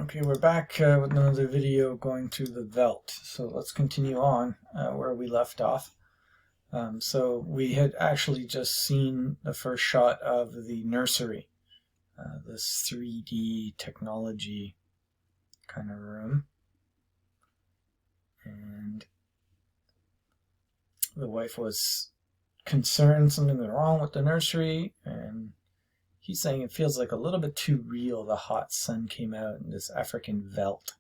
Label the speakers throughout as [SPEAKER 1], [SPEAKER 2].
[SPEAKER 1] Okay, we're back with another video going through the Veldt. So let's continue on where we left off. So we had actually just seen the first shot of the nursery, this 3D technology kind of room. And the wife was concerned something was wrong with the nursery, and he's saying it feels like a little bit too real. The hot sun came out in this African veldt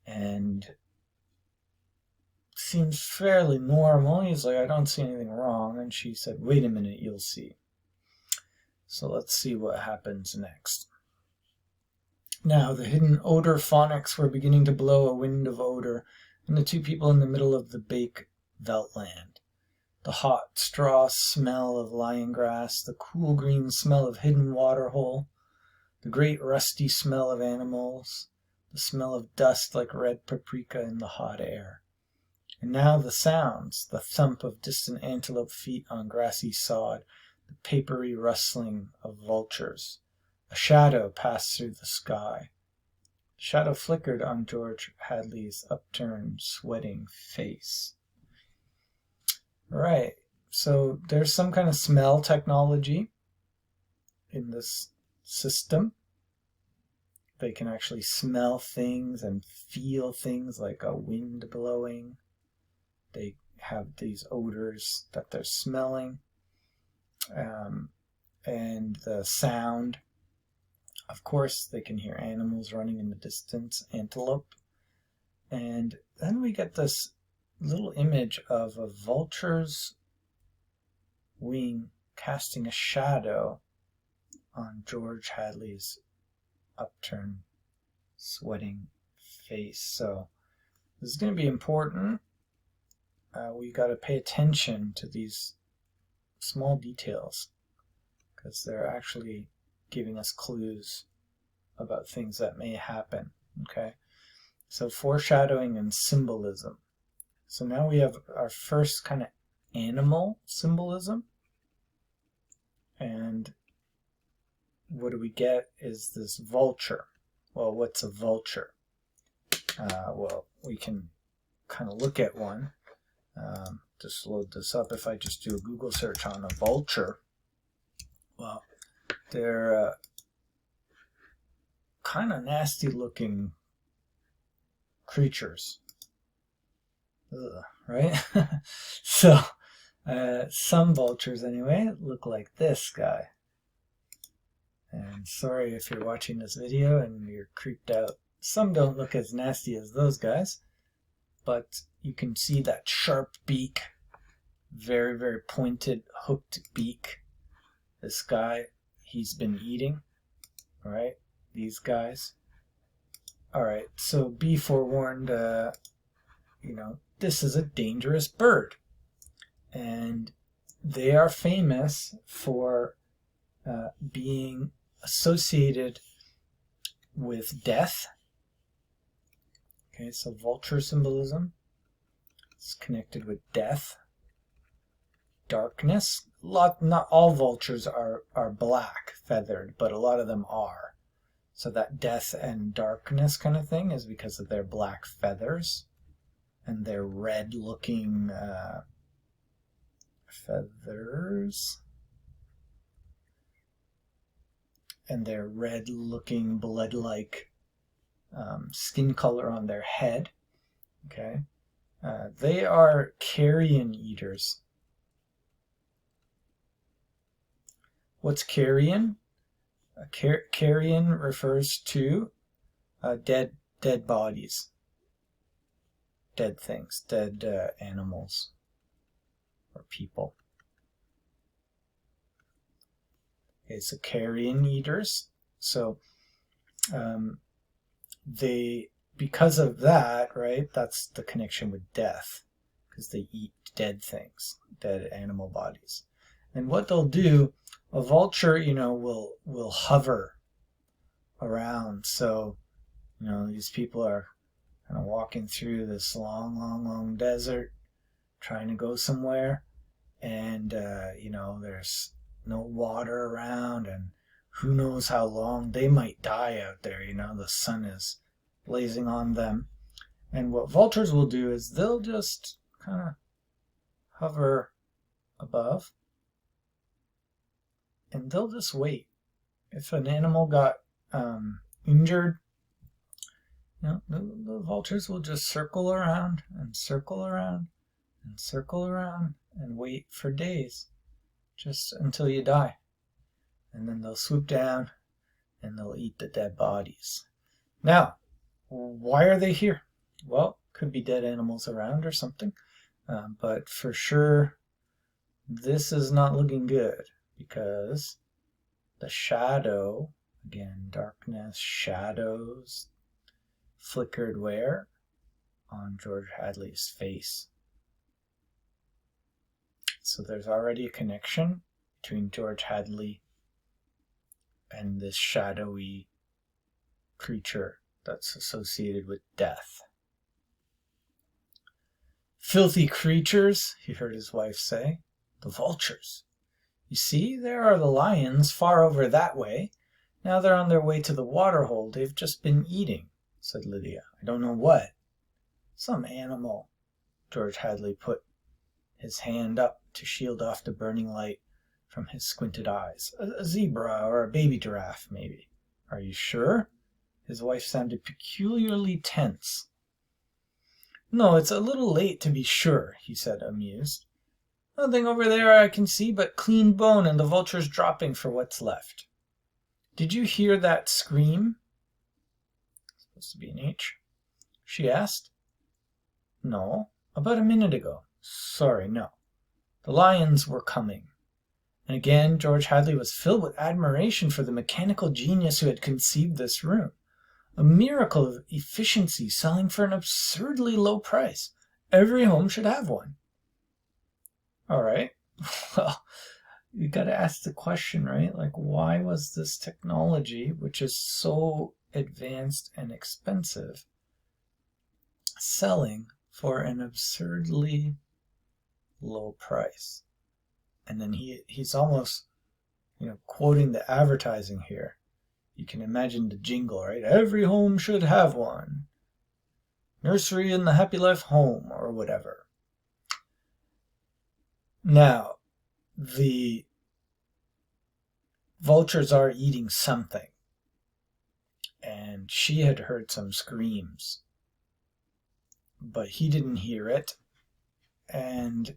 [SPEAKER 1] and seems fairly normal. He's like, I don't see anything wrong. And she said, wait a minute, you'll see. So let's see what happens next. Now, the hidden odor phonics were beginning to blow a wind of odor, and the two people in the middle of the bake Veltland. The hot straw smell of lion grass, the cool green smell of hidden waterhole, the great rusty smell of animals, the smell of dust like red paprika in the hot air. And now the sounds, the thump of distant antelope feet on grassy sod, the papery rustling of vultures. A shadow passed through the sky. The shadow flickered on George Hadley's upturned, sweating face. Right, so there's some kind of smell technology in this system. They can actually smell things and feel things like a wind blowing. They have these odors that they're smelling. And the sound, of course, they can hear animals running in the distance, antelope. And then we get this little image of a vulture's wing casting a shadow on George Hadley's upturned, sweating face. So this is going to be important. We got to pay attention to these small details because they're actually giving us clues about things that may happen. Okay, so foreshadowing and symbolism. So now we have our first kind of animal symbolism. And what do we get is this vulture. Well, what's a vulture? Well, we can kind of look at one. Just load this up. If I just do a Google search on a vulture, well, they're kind of nasty looking creatures. Ugh, right? So, some vultures anyway look like this guy. And sorry if you're watching this video and you're creeped out. Some don't look as nasty as those guys, but you can see that sharp beak, very, very pointed, hooked beak. This guy, he's been eating, right? These guys. All right, so be forewarned, this is a dangerous bird. And they are famous for being associated with death. Okay, so vulture symbolism is connected with death, darkness. Not all vultures are black feathered, but a lot of them are. So that death and darkness kind of thing is because of their black feathers and their red looking feathers and their red looking blood like skin color on their head. Okay, they are carrion eaters. What's carrion? Carrion refers to dead bodies, dead things, dead animals or people. Okay, so carrion eaters. So they, because of that, right, that's the connection with death, because they eat dead things, dead animal bodies. And what they'll do, a vulture, will hover around. So, these people are kind of walking through this long desert, trying to go somewhere, and there's no water around, and who knows how long. They might die out there, the sun is blazing on them. And what vultures will do is they'll just kind of hover above, and they'll just wait. If an animal got injured, the vultures will just circle around and circle around and circle around and wait for days, just until you die. And then they'll swoop down and they'll eat the dead bodies. Now, why are they here? Well, could be dead animals around or something. But for sure, this is not looking good, because the shadow, again, darkness, shadows, flickered where? On George Hadley's face. So there's already a connection between George Hadley and this shadowy creature that's associated with death. Filthy creatures, he heard his wife say. The vultures. You see, there are the lions far over that way. Now they're on their way to the waterhole. They've just been eating, said Lydia. I don't know what. Some animal. George Hadley put his hand up to shield off the burning light from his squinted eyes. A zebra or a baby giraffe, maybe. Are you sure? His wife sounded peculiarly tense. No, it's a little late to be sure, he said, amused. Nothing over there I can see but clean bone and the vultures dropping for what's left. Did you hear that scream? It's supposed to be an H. She asked. No, about a minute ago. Sorry, no. The lions were coming. And again, George Hadley was filled with admiration for the mechanical genius who had conceived this room. A miracle of efficiency, selling for an absurdly low price. Every home should have one. All right. Well, you got to ask the question, right? Like, why was this technology, which is so advanced and expensive, selling for an absurdly low price? And then he's almost, quoting the advertising here. You can imagine the jingle, right? Every home should have one. Nursery in the Happy Life Home, or whatever. Now, the vultures are eating something. And she had heard some screams. But he didn't hear it. And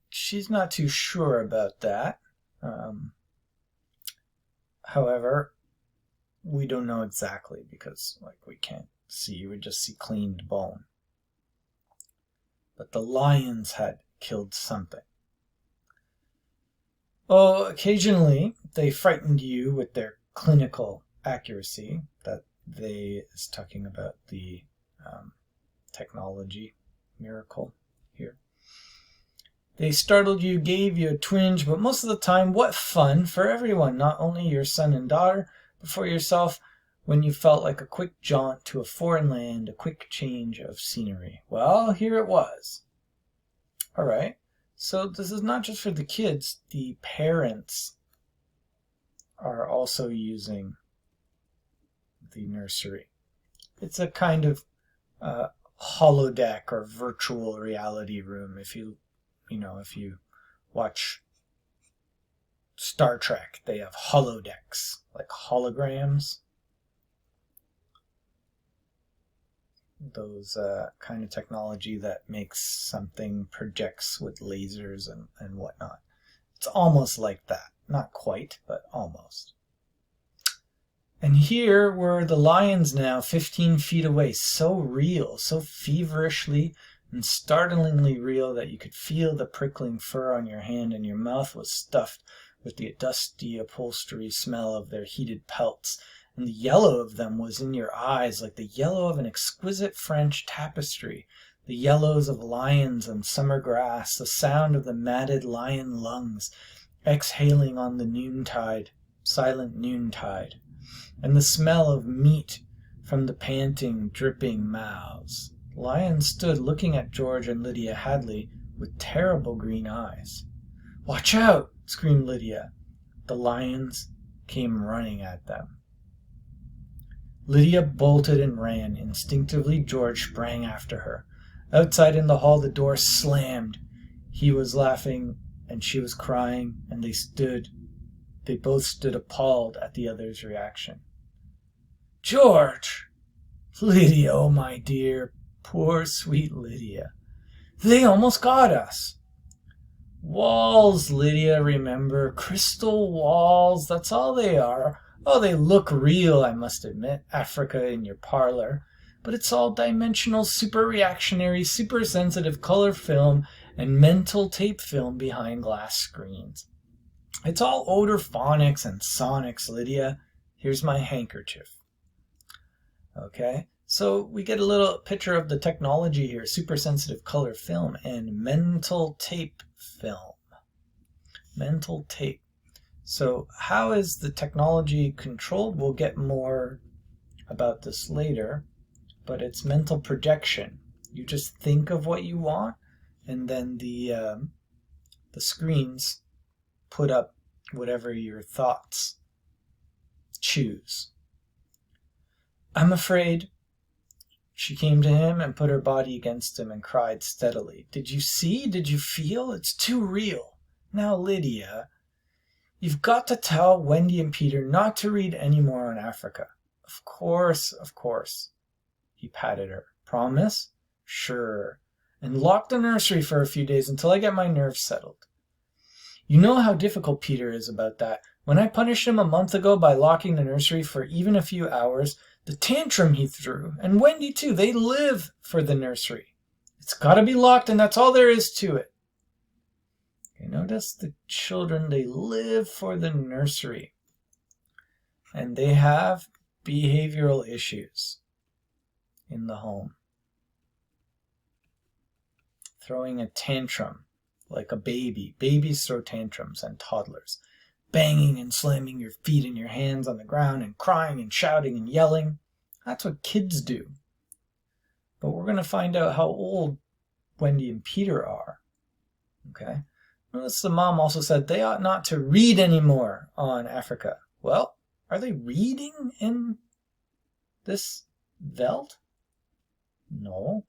[SPEAKER 1] she's not too sure about that. However, we don't know exactly because, we can't see. We just see cleaned bone. But the lions had killed something. Oh, occasionally they frightened you with their clinical accuracy. That they is talking about the technology miracle here. They startled you, gave you a twinge, but most of the time, what fun for everyone, not only your son and daughter, but for yourself, when you felt like a quick jaunt to a foreign land, a quick change of scenery. Well, here it was. All right, so this is not just for the kids. The parents are also using the nursery. It's a kind of holodeck or virtual reality room. If you watch Star Trek, they have holodecks, like holograms. Those kind of technology that makes something projects with lasers and whatnot. It's almost like that. Not quite, but almost. And here were the lions now 15 feet away, so real, so feverishly and startlingly real that you could feel the prickling fur on your hand, and your mouth was stuffed with the dusty upholstery smell of their heated pelts, and the yellow of them was in your eyes like the yellow of an exquisite French tapestry, the yellows of lions and summer grass, the sound of the matted lion lungs exhaling on the noontide, silent noontide, and the smell of meat from the panting, dripping mouths. The lion stood looking at George and Lydia Hadley with terrible green eyes. "Watch out!" screamed Lydia. the lions came running at them. Lydia bolted and ran. Instinctively, George sprang after her. Outside in the hall, the door slammed. He was laughing, and she was crying, and they both stood appalled at the other's reaction. George! Lydia, oh my dear, poor sweet Lydia. They almost got us. Walls, Lydia, remember. Crystal walls, that's all they are. Oh, they look real, I must admit. Africa in your parlor. But it's all dimensional, super reactionary, super sensitive color film and mental tape film behind glass screens. It's all odor phonics and sonics, Lydia. Here's my handkerchief. Okay, so we get a little picture of the technology here. Super sensitive color film and mental tape film. Mental tape. So how is the technology controlled? We'll get more about this later, but it's mental projection. You just think of what you want, and then the screens put up whatever your thoughts choose. I'm afraid. She came to him and put her body against him and cried steadily. Did you see? Did you feel? It's too real. Now, Lydia, you've got to tell Wendy and Peter not to read any more on Africa. Of course, of course. He patted her. Promise? Sure. And lock the nursery for a few days until I get my nerves settled. You know how difficult Peter is about that. When I punished him a month ago by locking the nursery for even a few hours, the tantrum he threw, and Wendy too, they live for the nursery. It's got to be locked, and that's all there is to it. Okay, notice the children, they live for the nursery. And they have behavioral issues in the home. Throwing a tantrum like a baby. Babies throw tantrums, and toddlers. Banging and slamming your feet and your hands on the ground and crying and shouting and yelling. That's what kids do. But we're going to find out how old Wendy and Peter are. Okay? Notice the mom also said they ought not to read anymore on Africa. Well, are they reading in this Veldt? No.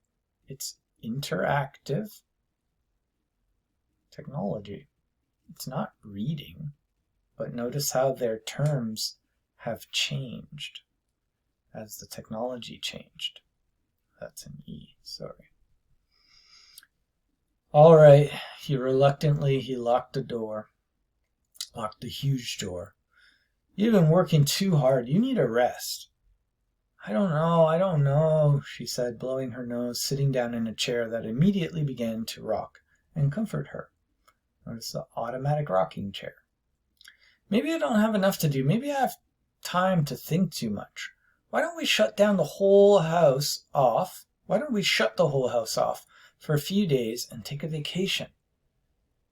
[SPEAKER 1] It's interactive technology. It's not reading. But notice how their terms have changed as the technology changed. That's an E, sorry. All right, he locked the door. Locked the huge door. You've been working too hard. You need a rest. I don't know, she said, blowing her nose, sitting down in a chair that immediately began to rock and comfort her. Notice the automatic rocking chair. Maybe I don't have enough to do. Maybe I have time to think too much. Why don't we shut down the whole house off? Why don't we shut the whole house off for a few days and take a vacation?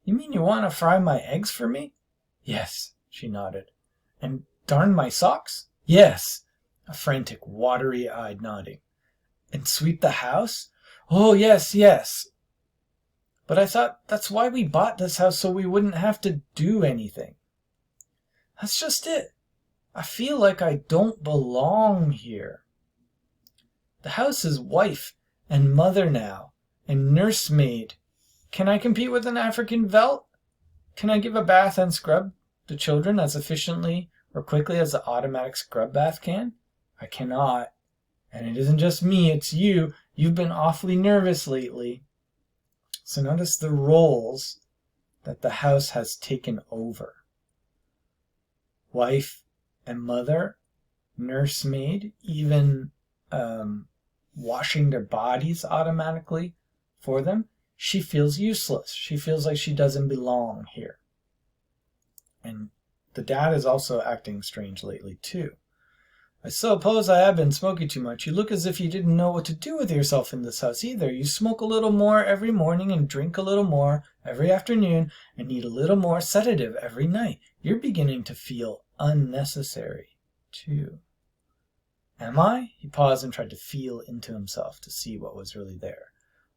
[SPEAKER 1] You mean you want to fry my eggs for me? Yes, she nodded. And darn my socks? Yes, a frantic, watery-eyed nodding. And sweep the house? Oh, yes, yes. But I thought that's why we bought this house, so we wouldn't have to do anything. That's just it. I feel like I don't belong here. The house is wife and mother now, and nursemaid. Can I compete with an African Veldt? Can I give a bath and scrub the children as efficiently or quickly as the automatic scrub bath can? I cannot. And it isn't just me, it's you. You've been awfully nervous lately. So notice the roles that the house has taken over. Wife and mother, nursemaid, even washing their bodies automatically for them. She feels useless. She feels like she doesn't belong here. And the dad is also acting strange lately too. I suppose I have been smoking too much. You look as if you didn't know what to do with yourself in this house either. You smoke a little more every morning and drink a little more every afternoon and eat a little more sedative every night. You're beginning to feel unnecessary too. Am I? He paused and tried to feel into himself to see what was really there.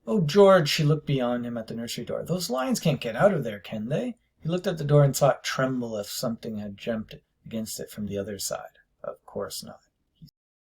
[SPEAKER 1] Oh, George, she looked beyond him at the nursery door. Those lions can't get out of there, can they? He looked at the door and saw it tremble if something had jumped against it from the other side. Of course, nothing.